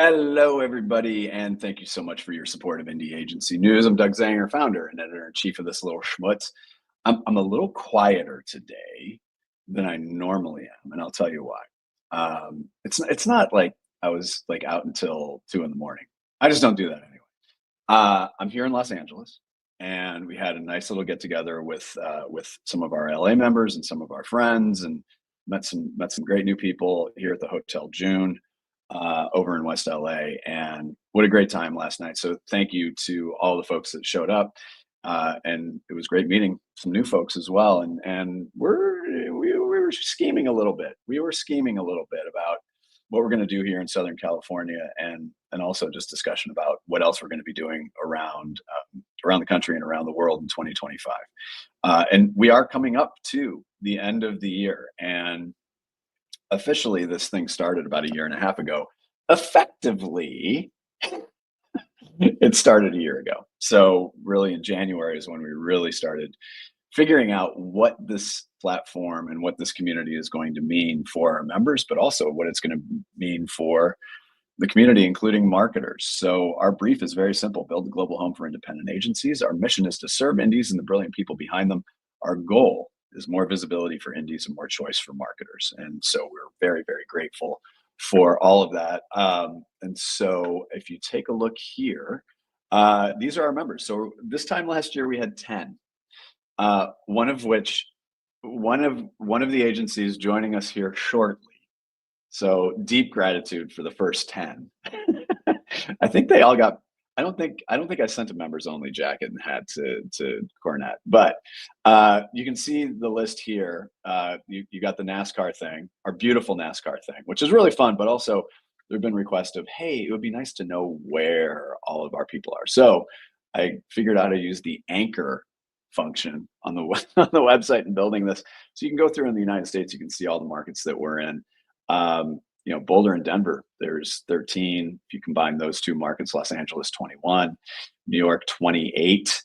Hello, everybody, and thank you so much for your support of Indie Agency News. I'm Doug Zanger, founder and editor-in-chief of this little schmutz. I'm a little quieter today than I normally am, and I'll tell you why. It's not like I was like out until 2 in the morning. I just don't do that anyway. I'm here in Los Angeles, and we had a nice little get together with some of our LA members and some of our friends, and met some great new people here at the Hotel June over in West LA, and what a great time last night. So thank you to all the folks that showed up, and it was great meeting some new folks as well. And we were scheming a little bit. We were scheming a little bit about what we're going to do here in Southern California, and also just discussion about what else we're going to be doing around the country and around the world in 2025. And we are coming up to the end of the year, and officially this thing started about 1.5 years ago. Effectively, it started 1 year ago. So really in January is when we really started figuring out what this platform and what this community is going to mean for our members, but also what it's going to mean for the community, including marketers. So our brief is very simple: build a global home for independent agencies. Our mission is to serve indies and the brilliant people behind them. Our goal is more visibility for indies and more choice for marketers. And so we're very, very grateful for all of that. And so if you take a look here, these are our members. So this time last year we had 10, one of the agencies joining us here shortly. So deep gratitude for the first 10. I think they all got, I don't think I sent a members only jacket and hat to Cornett, but you can see the list here. You got the NASCAR thing, our beautiful NASCAR thing, which is really fun, but also there have been requests of, hey, it would be nice to know where all of our people are. So I figured out how to use the anchor function on the website and building this. So you can go through in the United States, you can see all the markets that we're in. Boulder and Denver, there's 13. If you combine those two markets, Los Angeles 21, New York 28,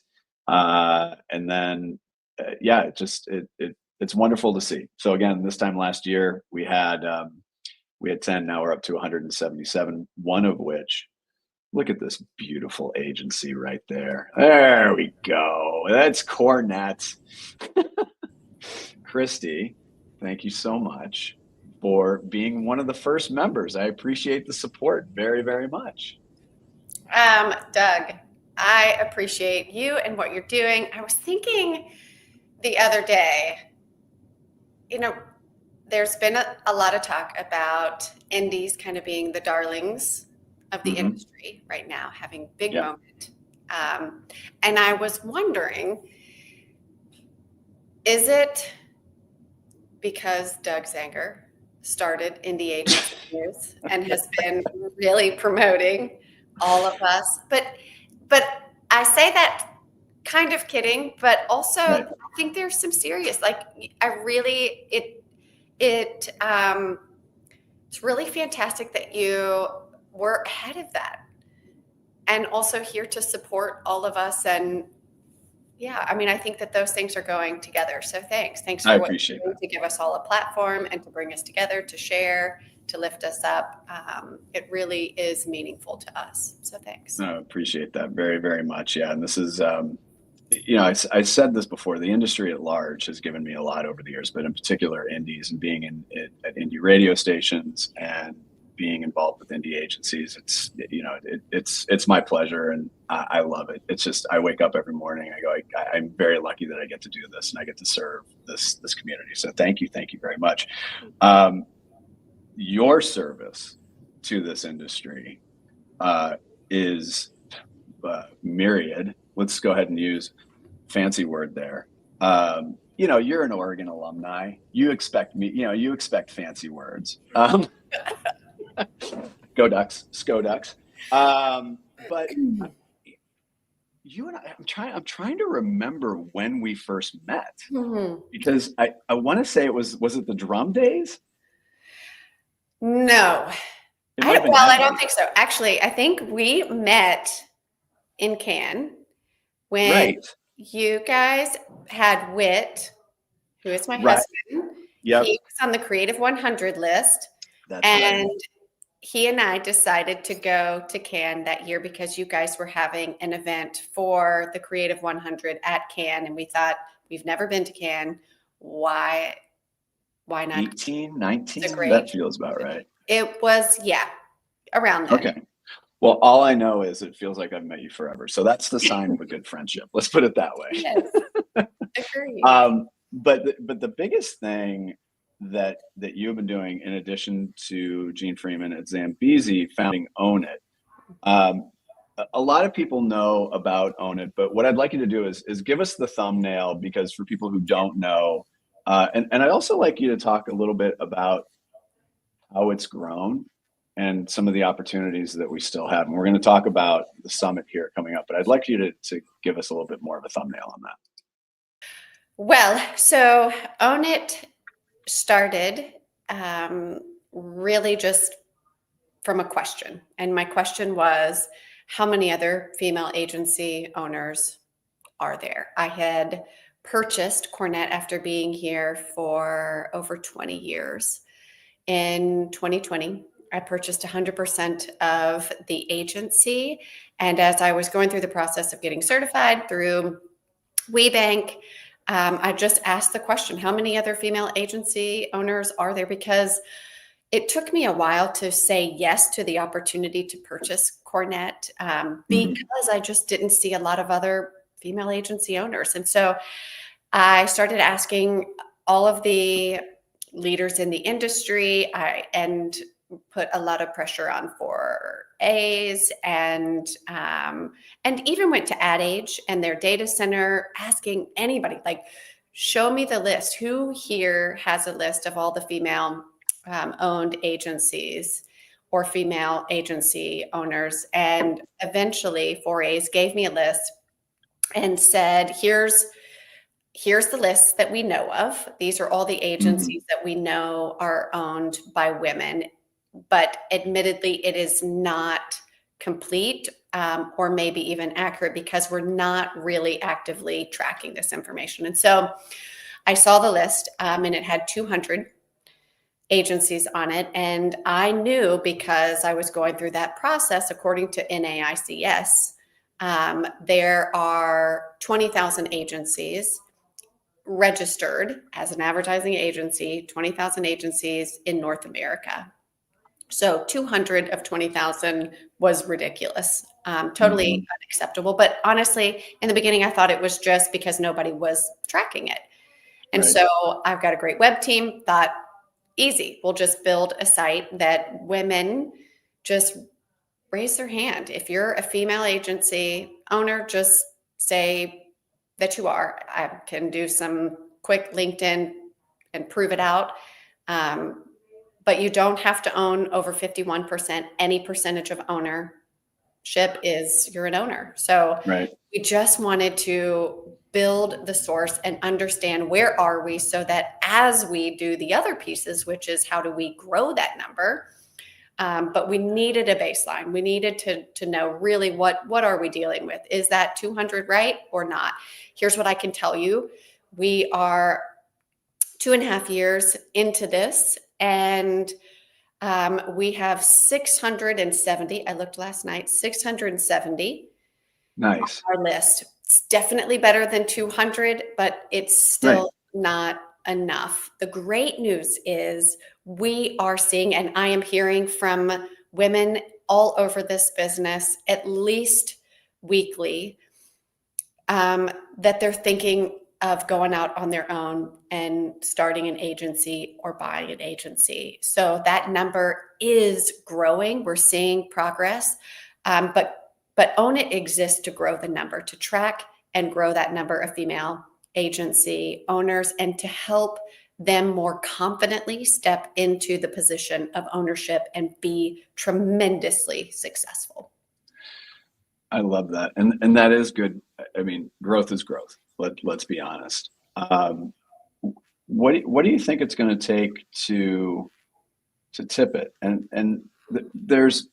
and then it's wonderful to see. So again, this time last year we had 10. Now we're up to 177. One of which, look at this beautiful agency right there. There we go. That's Cornett. Christy, thank you so much for being one of the first members. I appreciate the support very, very much. Doug, I appreciate you and what you're doing. I was thinking the other day, there's been a lot of talk about indies kind of being the darlings of the industry right now, having big moment. And I was wondering, is it because Doug Zanger started Indie Agency News and has been really promoting all of us? But I say that kind of kidding, but also right. I think there's some serious, it's really fantastic that you were ahead of that and also here to support all of us. And I think that those things are going together. So thanks for what you're doing to give us all a platform and to bring us together, to share, to lift us up. It really is meaningful to us. So thanks. I appreciate that very, very much. Yeah. And this is, I said this before, the industry at large has given me a lot over the years, but in particular indies and being at indie radio stations and being involved with indie agencies. It's my pleasure, and I love it. It's just, I wake up every morning, I go, I'm very lucky that I get to do this and I get to serve this community. So thank you very much. Your service to this industry is myriad. Let's go ahead and use fancy word there. You're an Oregon alumni. You expect fancy words. Go Ducks, Sco Ducks. But you and I'm trying to remember when we first met, because I want to say was it the drum days? No, I don't think so. Actually, I think we met in Cannes when you guys had Whit, who is my husband. Yep. He was on the Creative 100 list. That's right. he and I decided to go to Cannes that year because you guys were having an event for the Creative 100 at Cannes, and we thought, we've never been to Cannes. Why not? 18, 19? Great. That feels about right. It was, yeah, around then. Okay. Well, all I know is it feels like I've met you forever. So that's the sign of a good friendship. Let's put it that way. Yes, agreed. But the biggest thing that you've been doing, in addition to Jean Freeman at Zambezi founding Own It, a lot of people know about Own It, but what I'd like you to do is give us the thumbnail, because for people who don't know, and I'd also like you to talk a little bit about how it's grown and some of the opportunities that we still have. And we're going to talk about the summit here coming up, but I'd like you to give us a little bit more of a thumbnail on that. Well, so Own It started really just from a question. And my question was, how many other female agency owners are there? I had purchased Cornett after being here for over 20 years. In 2020, I purchased 100% of the agency. And as I was going through the process of getting certified through WeBank, I just asked the question, how many other female agency owners are there? Because it took me a while to say yes to the opportunity to purchase Cornett, because I just didn't see a lot of other female agency owners. And so I started asking all of the leaders in the industry, and put a lot of pressure on 4As, and even went to Ad Age and their data center, asking anybody, like, show me the list. Who here has a list of all the female owned agencies or female agency owners? And eventually 4As gave me a list and said, here's the list that we know of. These are all the agencies that we know are owned by women, but admittedly, it is not complete, or maybe even accurate, because we're not really actively tracking this information. And so I saw the list, and it had 200 agencies on it. And I knew, because I was going through that process, according to NAICS, there are 20,000 agencies registered as an advertising agency, 20,000 agencies in North America. So 200 of 20,000 was ridiculous, totally unacceptable. But honestly, in the beginning, I thought it was just because nobody was tracking it. And so I've got a great web team, thought, easy, we'll just build a site that women just raise their hand. If you're a female agency owner, just say that you are. I can do some quick LinkedIn and prove it out. But you don't have to own over 51%. Any percentage of ownership is you're an owner. So we just wanted to build the source and understand where are we, so that as we do the other pieces, which is how do we grow that number, but we needed a baseline. We needed to know really what are we dealing with? Is that 200 right or not? Here's what I can tell you. We are 2.5 years into this, and we have 670. I looked last night, 670. Nice. On our list. It's definitely better than 200, but it's still not enough. The great news is we are seeing, and I am hearing from women all over this business, at least weekly, that they're thinking of going out on their own and starting an agency or buying an agency. So that number is growing. We're seeing progress, but Own It exists to grow the number, to track and grow that number of female agency owners, and to help them more confidently step into the position of ownership and be tremendously successful. I love that. And that is good. I mean, growth is growth. Let's be honest. What do you think it's going to take to tip it? And there's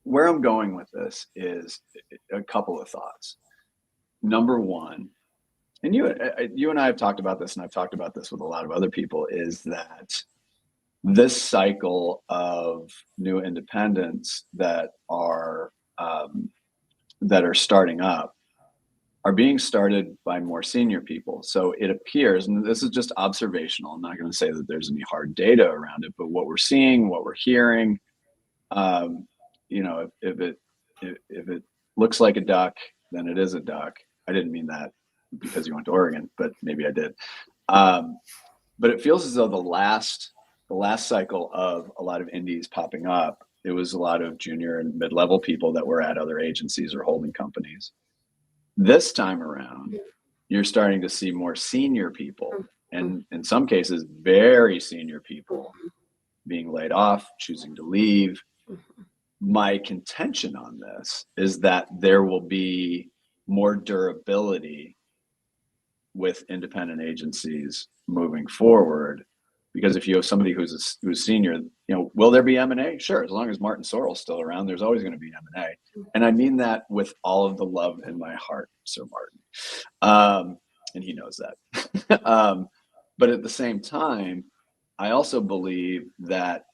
where I'm going with this is a couple of thoughts. Number one, and you and I have talked about this, and I've talked about this with a lot of other people, is that this cycle of new independents that are starting up are being started by more senior people. So it appears, and this is just observational, I'm not going to say that there's any hard data around it, but what we're seeing, what we're hearing, if it looks like a duck, then it is a duck. I didn't mean that because you went to Oregon, but maybe I did. But it feels as though the last cycle of a lot of indies popping up, it was a lot of junior and mid-level people that were at other agencies or holding companies. This time around, you're starting to see more senior people, and in some cases, very senior people being laid off, choosing to leave. My contention on this is that there will be more durability with independent agencies moving forward, because if you have somebody who's senior, will there be M&A? Sure, as long as Martin Sorrell's still around, there's always going to be M&A, and I mean that with all of the love in my heart, Sir Martin, and he knows that. But at the same time, I also believe that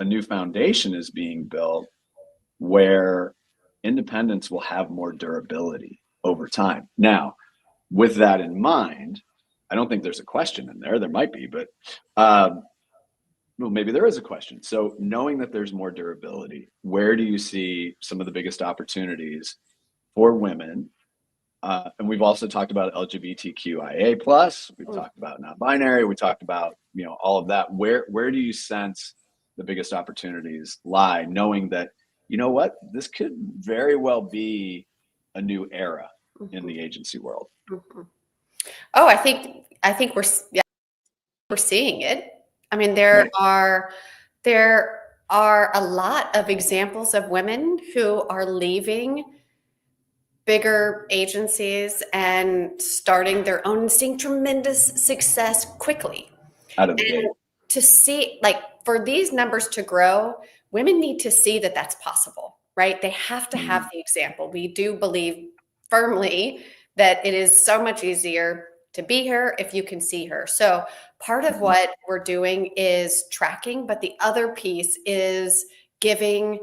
a new foundation is being built where independence will have more durability over time. Now, with that in mind, I don't think there's a question in there. There might be, but well, maybe there is a question. So knowing that there's more durability, where do you see some of the biggest opportunities for women? And we've also talked about LGBTQIA+, we've talked about non-binary, we talked about, all of that. Where do you sense the biggest opportunities lie, knowing that, this could very well be a new era in the agency world? Oh, I think we're seeing it. I mean, there are a lot of examples of women who are leaving bigger agencies and starting their own, seeing tremendous success quickly. Out of the gate. To see, for these numbers to grow, women need to see that that's possible, right? They have to have the example. We do believe firmly that it is so much easier to be her if you can see her. So part of what we're doing is tracking, but the other piece is giving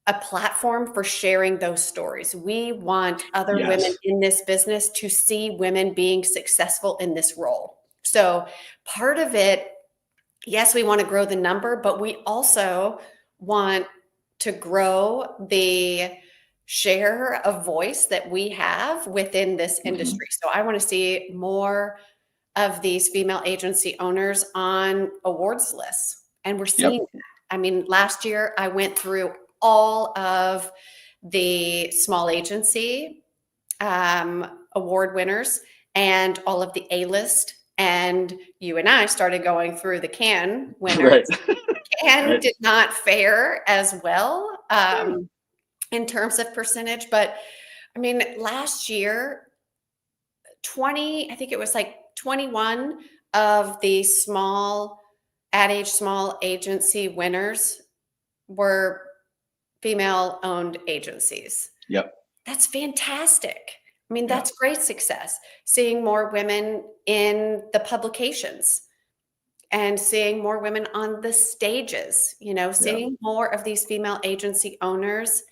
a platform for sharing those stories. We want other women in this business to see women being successful in this role. So part of it, yes, we want to grow the number, but we also want to grow the share of voice that we have within this industry. So I want to see more of these female agency owners on awards lists. And we're seeing that. I mean, last year I went through all of the small agency award winners and all of the A-list. And you and I started going through the Cannes winners. Cannes did not fare as well in terms of percentage. But I mean, last year, I think it was 21 of the small ad age small agency winners were female-owned agencies. That's fantastic. I mean, that's great success. Seeing more women in the publications and seeing more women on the stages, seeing more of these female agency owners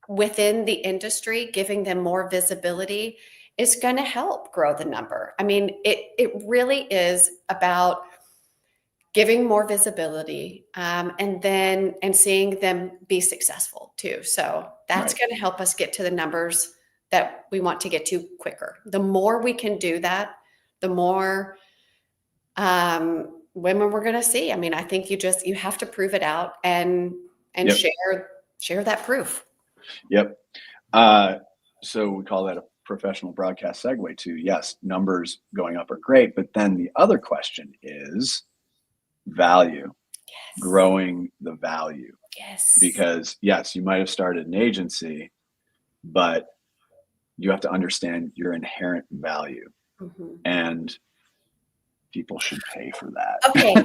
within the industry, giving them more visibility is going to help grow the number. I mean, it really is about giving more visibility and seeing them be successful too. So that's going to help us get to the numbers that we want to get to quicker. The more we can do that, the more women we're going to see. I mean, I think you have to prove it out and share that proof. So we call that a professional broadcast segue to, yes, numbers going up are great, but then the other question is value, growing the value. Because yes, you might have started an agency, but you have to understand your inherent value, and people should pay for that. Okay.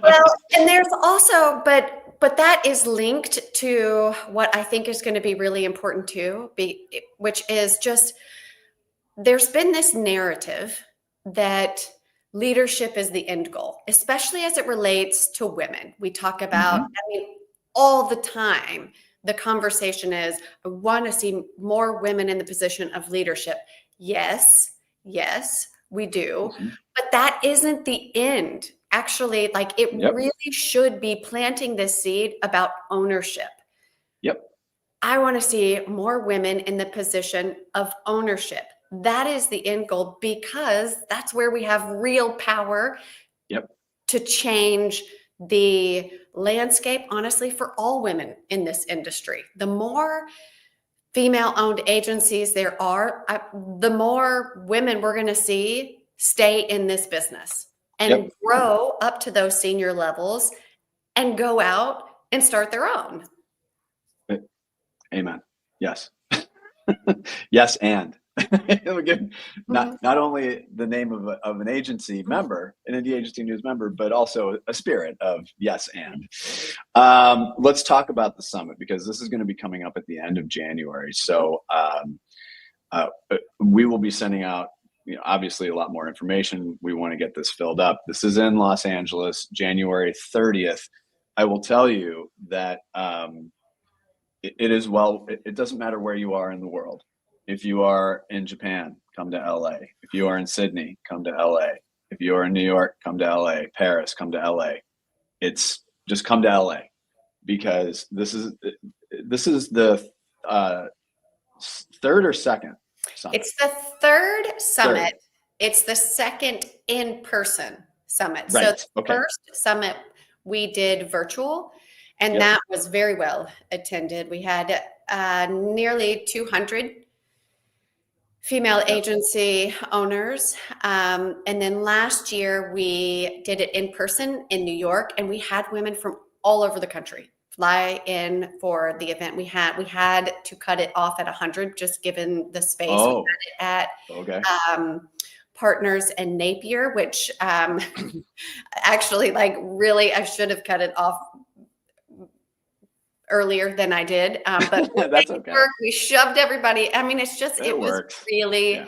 Well, and there's also, but that is linked to what I think is going to be really important too, which is just, there's been this narrative that leadership is the end goal, especially as it relates to women. We talk about, Mhm. I mean, all the time, the conversation is, I want to see more women in the position of leadership. Yes, yes, we do. Mhm. But that isn't the end. Actually, like it Yep. really should be planting this seed about ownership. Yep. I want to see more women in the position of ownership. That is the end goal because that's where we have real power Yep. to change the landscape, honestly, for all women in this industry. The more female-owned agencies there are, the more women we're going to see stay in this business and Yep. grow up to those senior levels and go out and start their own. Amen. Yes. Yes, and not only the name of an agency member, an indie agency news member, but also a spirit of yes and. Let's talk about the summit because this is going to be coming up at the end of January. So we will be sending out, obviously a lot more information. We want to get this filled up. This is in Los Angeles, January 30th. I will tell you that it doesn't matter where you are in the world. If you are in Japan, come to LA. If you are in Sydney, come to LA. If you are in New York, come to LA. Paris, come to LA. It's just come to LA because this is the third or second summit. It's the third summit. Third. It's the second in-person summit. Right. So the first summit we did virtual, and Yep. that was very well attended. We had nearly 200 female agency owners. And then last year we did it in person in New York, and we had women from all over the country fly in for the event. We had to cut it off at 100, just given the space. Oh. We had it at Partners and Napier, which actually, like, really, I should have cut it off earlier than I did. But that's okay. We shoved everybody. I mean, it was really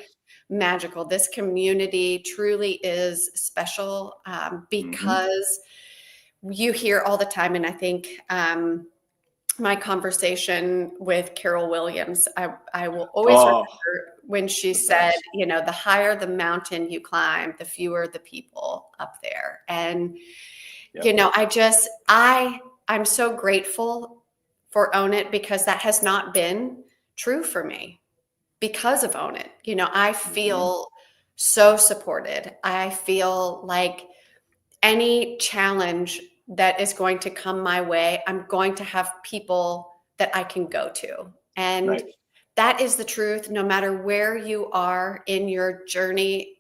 magical. This community truly is special because you hear all the time, and I think my conversation with Carol Williams, I will always remember when she said, the higher the mountain you climb, the fewer the people up there. And, I'm so grateful for Own It because that has not been true for me because of Own It. I feel so supported. I feel like any challenge that is going to come my way, I'm going to have people that I can go to. And that is the truth, no matter where you are in your journey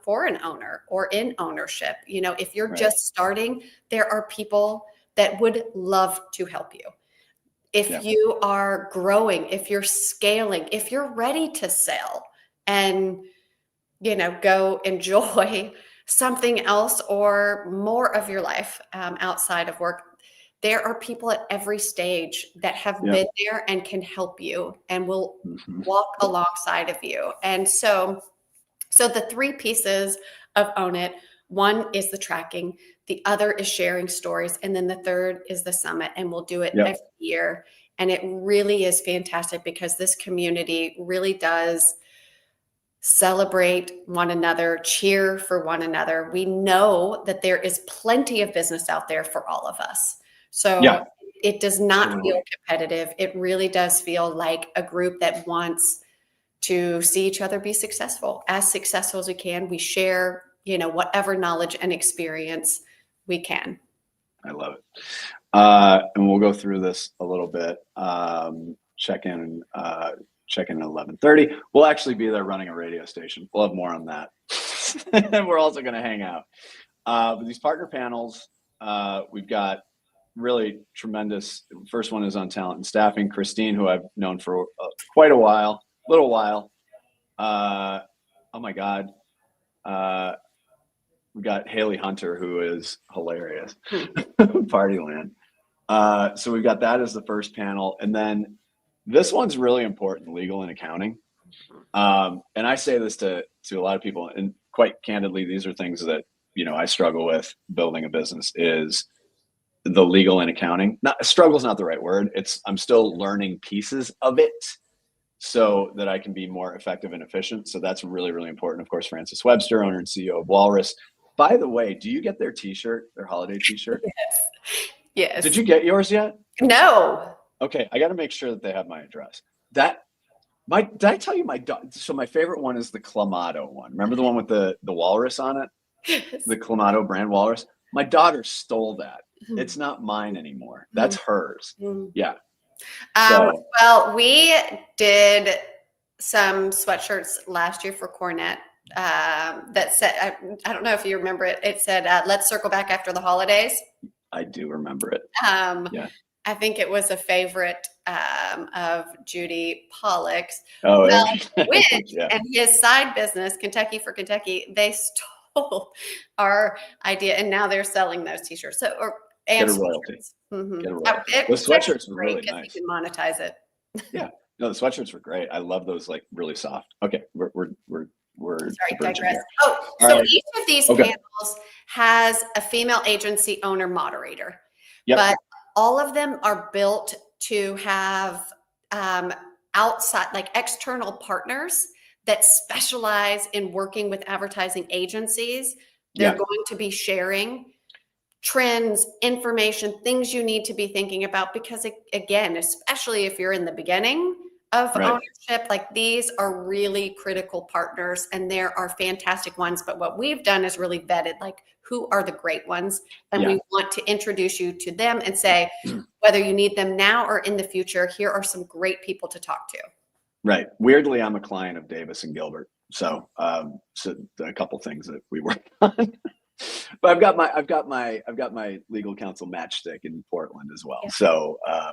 for an owner or in ownership. If you're just starting, there are people that would love to help you. If you are growing, if you're scaling, if you're ready to sell and, go enjoy something else or more of your life outside of work, there are people at every stage that have been there and can help you and will walk alongside of you. And so the three pieces of Own It, one is the tracking, the other is sharing stories, and then the third is the summit. And we'll do it every year. And it really is fantastic because this community really does celebrate one another, cheer for one another. We know that there is plenty of business out there for all of us. So it does not feel competitive. It really does feel like a group that wants to see each other be successful as we can. We share, whatever knowledge and experience we can. I love it. And we'll go through this a little bit. Check in at 11:30. We'll actually be there running a radio station. We'll have more on that. And we're also going to hang out. But these partner panels, we've got really tremendous. First one is on talent and staffing. Christine, who I've known for quite a little while. Oh my God. We got Haley Hunter, who is hilarious. Partyland. So we've got that as the first panel. And then this one's really important, legal and accounting. And I say this to a lot of people, and quite candidly, these are things that, I struggle with building a business, is the legal and accounting. Not struggle is not the right word. I'm still learning pieces of it so that I can be more effective and efficient. So that's really, really important. Of course, Francis Webster, owner and CEO of Walrus. By the way, do you get their t-shirt, their holiday t-shirt? Yes. Yes. Did you get yours yet? No. Okay, I got to make sure that they have my address. Did I tell you so my favorite one is the Clamato one. Remember the one with the walrus on it? Yes. The Clamato brand walrus. My daughter stole that. It's not mine anymore. That's hers. Yeah. Well, we did some sweatshirts last year for Cornett that said, I don't know if you remember it. It said, let's circle back after the holidays. I do remember it. Yeah. I think it was a favorite of Judy Pollock's. Oh, well, Which, and his side business, Kentucky for Kentucky, they stole our idea, and now they're selling those t-shirts. So, get a royalty. Mm-hmm. Get a royalty. Those sweatshirts were really nice. You can monetize it. Yeah. No, the sweatshirts were great. I love those, like really soft. Okay, we're sorry, digress. Here. So right. Each of these panels has a female agency owner moderator. Yep. But all of them are built to have outside, like external partners that specialize in working with advertising agencies. They're going to be sharing trends, information, things you need to be thinking about, because again, especially if you're in the beginning of ownership, like these are really critical partners, and there are fantastic ones. But what we've done is really vetted, like, who are the great ones? And we want to introduce you to them and say, whether you need them now or in the future, here are some great people to talk to. Right. Weirdly, I'm a client of Davis and Gilbert. So, so a couple things that we work on. But I've got my legal counsel matchstick in Portland as well.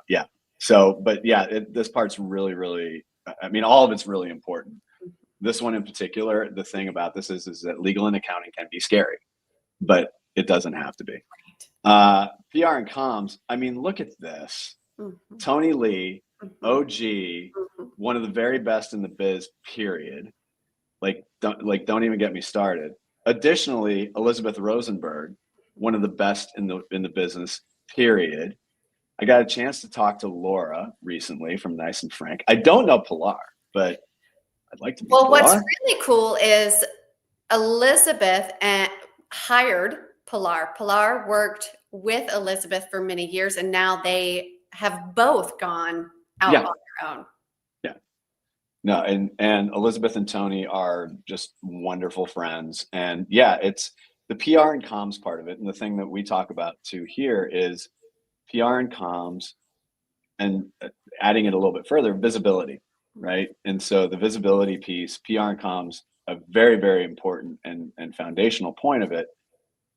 Yeah. So, but yeah, this part's really, really, I mean, all of it's really important. This one in particular, the thing about this is that legal and accounting can be scary, but it doesn't have to be. PR and comms, I mean, look at this. Tony Lee, OG, one of the very best in the biz, period. Don't even get me started. Additionally, Elizabeth Rosenberg, one of the best in the business, period. I got a chance to talk to Laura recently from Nice and Frank. I don't know Pilar, but I'd like to meet Pilar. What's really cool is Elizabeth hired Pilar. Pilar worked with Elizabeth for many years, and now they have both gone out on their own. Yeah. No, and Elizabeth and Tony are just wonderful friends. And yeah, it's the PR and comms part of it. And the thing that we talk about too here is PR and comms, and adding it a little bit further, visibility, right? And so the visibility piece, PR and comms, a very, very important and foundational point of it.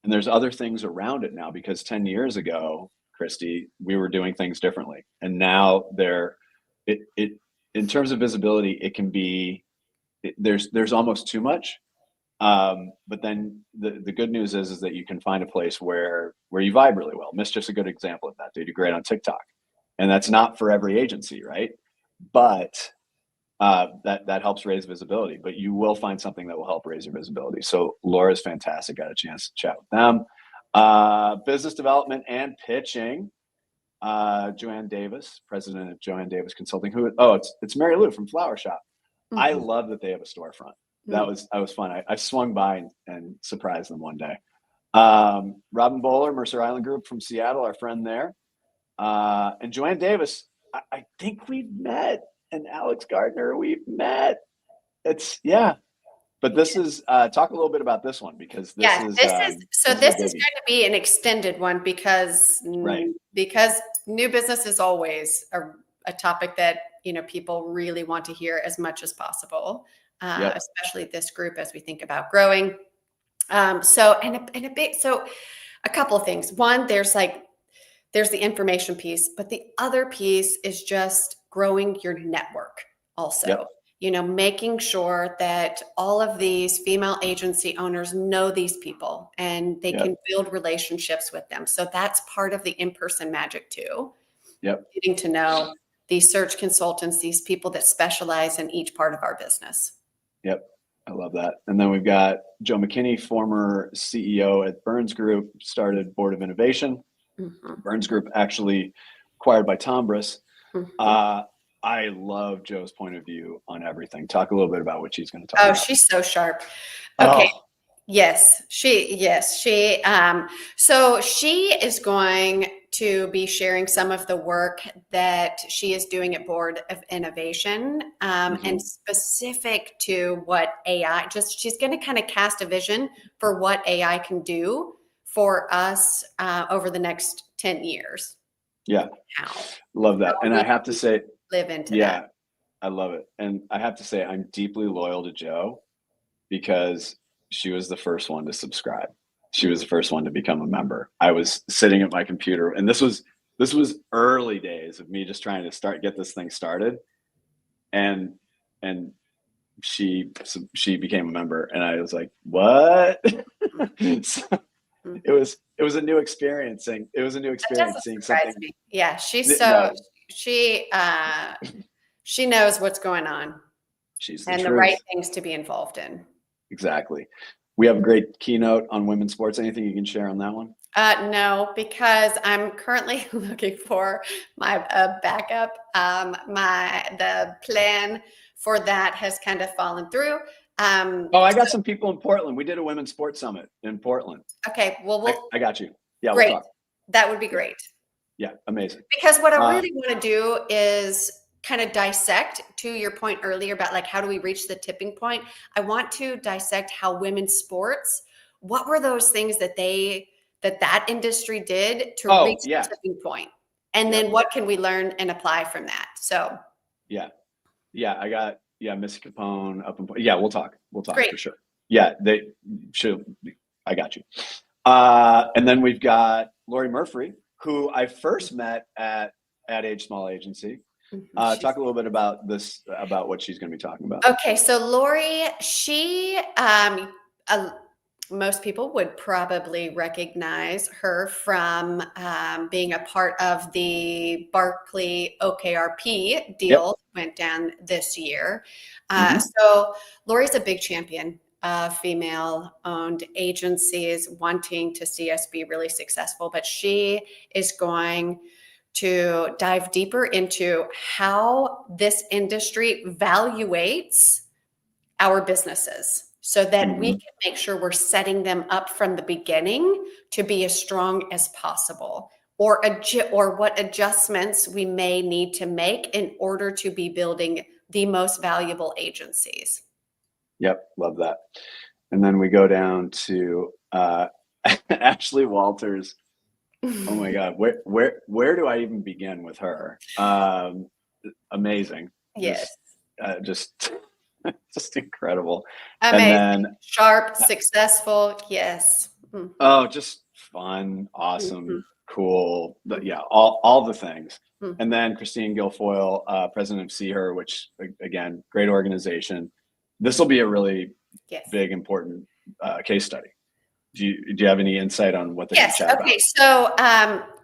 And there's other things around it now, because 10 years ago, Christy, we were doing things differently. And now in terms of visibility, it can be, there's almost too much. But then the good news is that you can find a place where you vibe really well. Mischief's a good example of that. They do great on TikTok, and that's not for every agency, right? But that helps raise visibility. But you will find something that will help raise your visibility. So Laura's fantastic. Got a chance to chat with them. Business development and pitching. Joanne Davis, president of Joanne Davis Consulting. It's Mary Lou from Flower Shop. I love that they have a storefront. That was fun. I swung by and surprised them one day. Robin Bowler, Mercer Island Group from Seattle, our friend there. And Joanne Davis, I think we've met. And Alex Gardner, we've met. But this is, talk a little bit about this one, because this is going to be an extended one, because new business is always a topic that, people really want to hear as much as possible. Especially this group, as we think about growing. So a couple of things. One, there's the information piece, but the other piece is just growing your network also. Making sure that all of these female agency owners know these people and they can build relationships with them. So that's part of the in-person magic too. Getting to know these search consultants, these people that specialize in each part of our business. I love that. And then we've got Joe McKinney, former CEO at Burns Group, started Board of Innovation. Burns Group actually acquired by Tombras. I love Joe's point of view on everything. Talk a little bit about what she's going to talk about. Oh, she's so sharp. Okay. Oh. Yes, so she is going to be sharing some of the work that she is doing at Board of Innovation, and specific to what AI, she's going to kind of cast a vision for what AI can do for us over the next 10 years. Yeah. Wow. Love that. And I have to say, live into that. I love it. And I have to say, I'm deeply loyal to Joe because she was the first one to subscribe. She was the first one to become a member. I was sitting at my computer, and this was early days of me just trying to get this thing started. And she became a member, and I was like, what? So it was a new experience. It was a new experience seeing something. Me. Yeah, she's so she knows what's going on. She's the right things to be involved in. Exactly. We have a great keynote on women's sports. Anything you can share on that one? No, because I'm currently looking for my backup. The plan for that has kind of fallen through. I got some people in Portland. We did a women's sports summit in Portland. Okay, well, I got you. Yeah, great. We'll talk. That would be great. Yeah, amazing. Because what I really want to do is kind of dissect, to your point earlier about like, how do we reach the tipping point? I want to dissect how women's sports, what were those things that that industry did to reach the tipping point? And then what can we learn and apply from that? So. I got, Missy Capone up in, we'll talk Great. For sure. Yeah, I got you. And then we've got Lori Murphy, who I first met at Age Small Agency. Talk a little bit about about what she's going to be talking about. Okay, so Lori, she, most people would probably recognize her from being a part of the Barkley OKRP deal went down this year. So Lori's a big champion of female-owned agencies wanting to see us be really successful, but she is going to dive deeper into how this industry evaluates our businesses so that we can make sure we're setting them up from the beginning to be as strong as possible, or what adjustments we may need to make in order to be building the most valuable agencies. Yep, love that. And then we go down to Ashley Walters. Oh my God, where do I even begin with her? Amazing. Yes. Just incredible. Amazing. And then sharp, successful. Yes. Oh, just fun, awesome, cool. But all the things. And then Christine Guilfoyle, president of See Her, which again, great organization. This will be a really big, important case study. Do you have any insight on what they can chat about?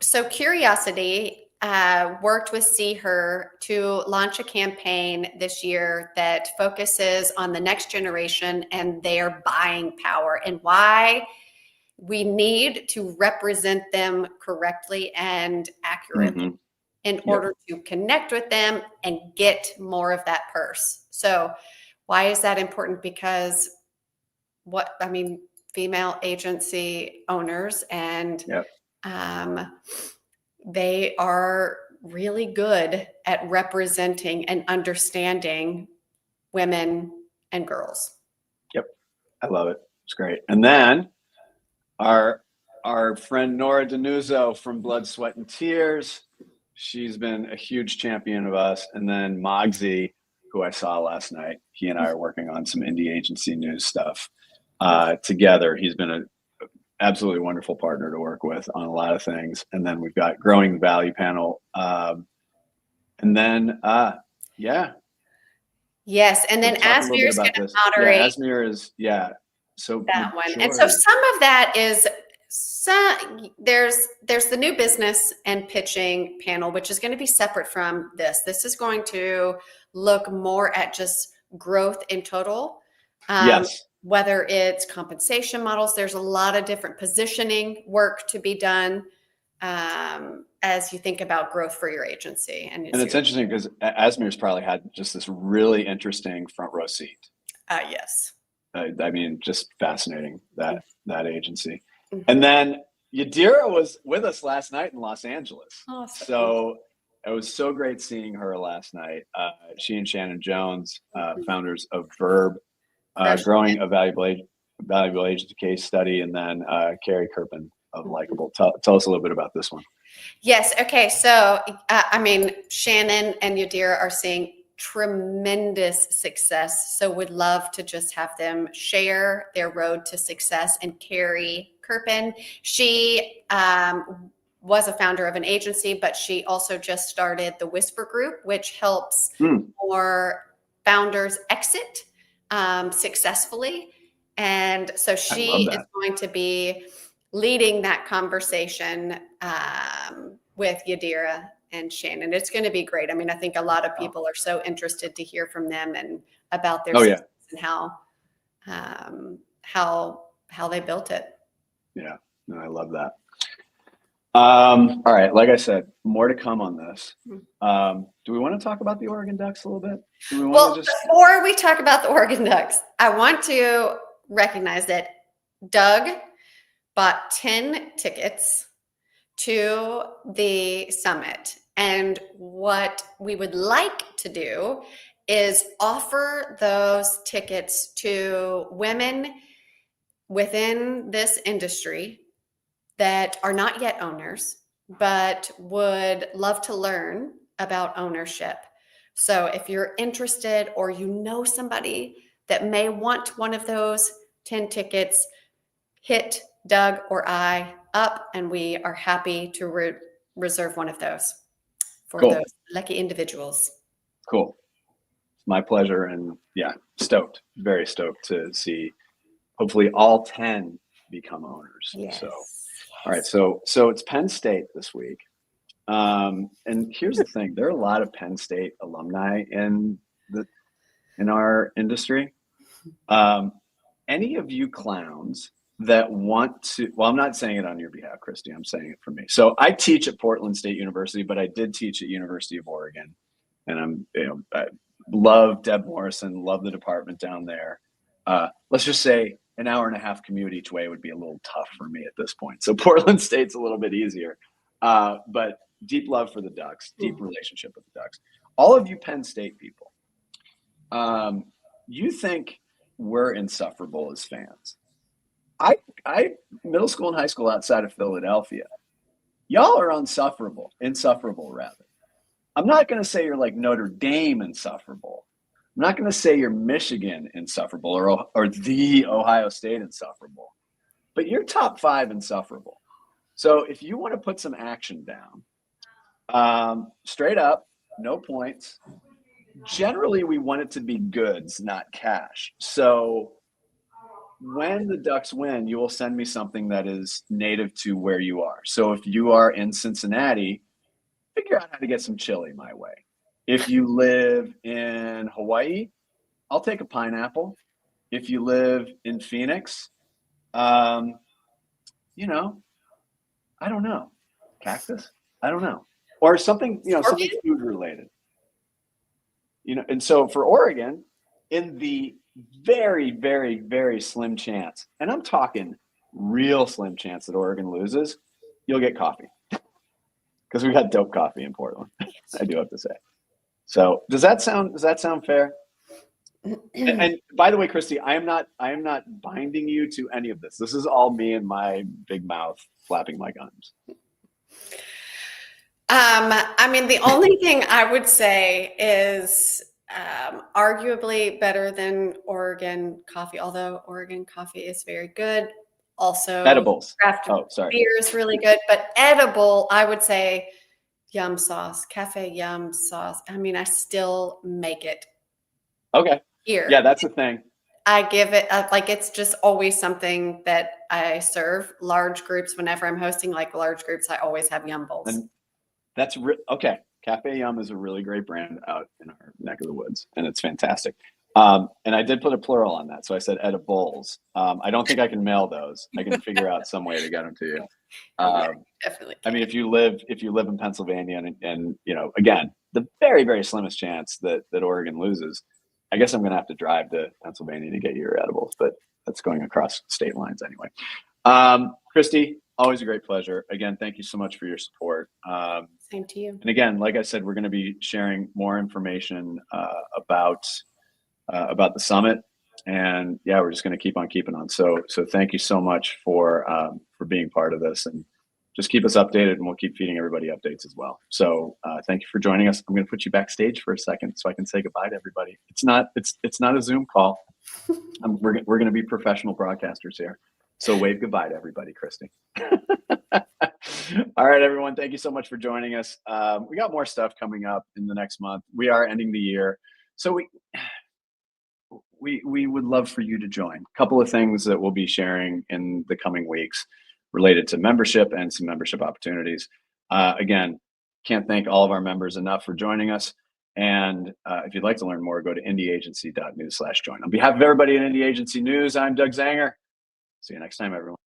So Curiosity worked with See Her to launch a campaign this year that focuses on the next generation and their buying power and why we need to represent them correctly and accurately in order to connect with them and get more of that purse. So why is that important? Because female agency owners and they are really good at representing and understanding women and girls. Yep. I love it. It's great. And then our friend Nora Denuzzo from Blood, Sweat, and Tears. She's been a huge champion of us. And then Mogsy, who I saw last night. He and I are working on some indie agency news stuff together. He's been an absolutely wonderful partner to work with on a lot of things. And then we've got Growing the Value panel. And then, Yes. And then Asmir is going to moderate. Yeah, Asmir is, So that one. And so some of that is, there's the new business and pitching panel, which is going to be separate from this. This is going to look more at just growth in total. Yes. Whether it's compensation models, there's a lot of different positioning work to be done as you think about growth for your agency. And it's interesting because Asmir's probably had just this really interesting front row seat. Yes. I mean, just fascinating, that agency. Mm-hmm. And then Yadira was with us last night in Los Angeles. Awesome. So it was so great seeing her last night. She and Shannon Jones, founders of Verb, growing a valuable agency case study, and then Carrie Kirpin of Likeable. Tell us a little bit about this one. Yes. Okay. So, I mean, Shannon and Yadira are seeing tremendous success. So would love to just have them share their road to success. And Carrie Kirpin, she was a founder of an agency, but she also just started the Whisper Group, which helps more founders exit successfully. And so she is going to be leading that conversation with Yadira and Shannon. It's going to be great. I mean, I think a lot of people are so interested to hear from them and about their success and how they built it. Yeah, no, I love that. All right, like I said, more to come on this. Do we want to talk about the Oregon Ducks a little bit? Before we talk about the Oregon Ducks, I want to recognize that Doug bought 10 tickets to the summit. And what we would like to do is offer those tickets to women within this industry that are not yet owners, but would love to learn about ownership. So if you're interested or you know somebody that may want one of those 10 tickets, hit Doug or I up, and we are happy to reserve one of those for those lucky individuals. Cool. My pleasure. And yeah, stoked, very stoked to see hopefully all 10 become owners. Yes. So, all right. So it's Penn State this week. And here's the thing, there are a lot of Penn State alumni in our industry. Any of you clowns that want to, well, I'm not saying it on your behalf, Christy, I'm saying it for me. So I teach at Portland State University, but I did teach at University of Oregon. And I love Deb Morrison, love the department down there. Let's just say an hour and a half commute each way would be a little tough for me at this point. So Portland State's a little bit easier. But deep love for the Ducks, deep relationship with the Ducks. All of you Penn State people, you think we're insufferable as fans. I middle school and high school outside of Philadelphia, y'all are insufferable rather. I'm not going to say you're like Notre Dame insufferable. I'm not going to say you're Michigan insufferable or the Ohio State insufferable, but you're top 5 insufferable. So if you want to put some action down, straight up, no points. Generally, we want it to be goods, not cash. So when the Ducks win, you will send me something that is native to where you are. So if you are in Cincinnati, figure out how to get some chili my way. If you live in Hawaii, I'll take a pineapple. If you live in Phoenix, I don't know, cactus? I don't know. Or something, something food related. And so for Oregon, in the very, very, very slim chance, and I'm talking real slim chance that Oregon loses, you'll get coffee. Because we've got dope coffee in Portland, I do have to say. So does that sound fair? And by the way, Christy, I am not binding you to any of this. This is all me and my big mouth flapping my gums. I mean, the only thing I would say is arguably better than Oregon coffee, although Oregon coffee is very good. Also, edibles. Craft beer is really good, but edible, I would say Yum Sauce, Cafe Yum Sauce. I mean, I still make it. Okay. Here. Yeah, that's the thing. I give it it's just always something that I serve large groups. Whenever I'm hosting large groups, I always have Yum Bowls. And that's okay. Cafe Yum is a really great brand out in our neck of the woods, and it's fantastic. And I did put a plural on that. So I said edibles. I don't think I can mail those. I can figure out some way to get them to you. Definitely. I mean, if you live in Pennsylvania and you know, again, the very, very slimmest chance that Oregon loses, I guess I'm going to have to drive to Pennsylvania to get your edibles, but that's going across state lines anyway. Christy, always a great pleasure. Again, thank you so much for your support. Same to you. And again, like I said, we're going to be sharing more information about the summit, and yeah, we're just going to keep on keeping on. So thank you so much for being part of this, and just keep us updated, and we'll keep feeding everybody updates as well. So thank you for joining us. I'm going to put you backstage for a second so I can say goodbye to everybody. It's not a Zoom call. We're going to be professional broadcasters here. So wave goodbye to everybody, Christy. All right, everyone. Thank you so much for joining us. We got more stuff coming up in the next month. We are ending the year, so we would love for you to join. A couple of things that we'll be sharing in the coming weeks related to membership and some membership opportunities. Again, can't thank all of our members enough for joining us. And if you'd like to learn more, go to indieagency.news/join. On behalf of everybody at Indie Agency News, I'm Doug Zanger. See you next time, everyone.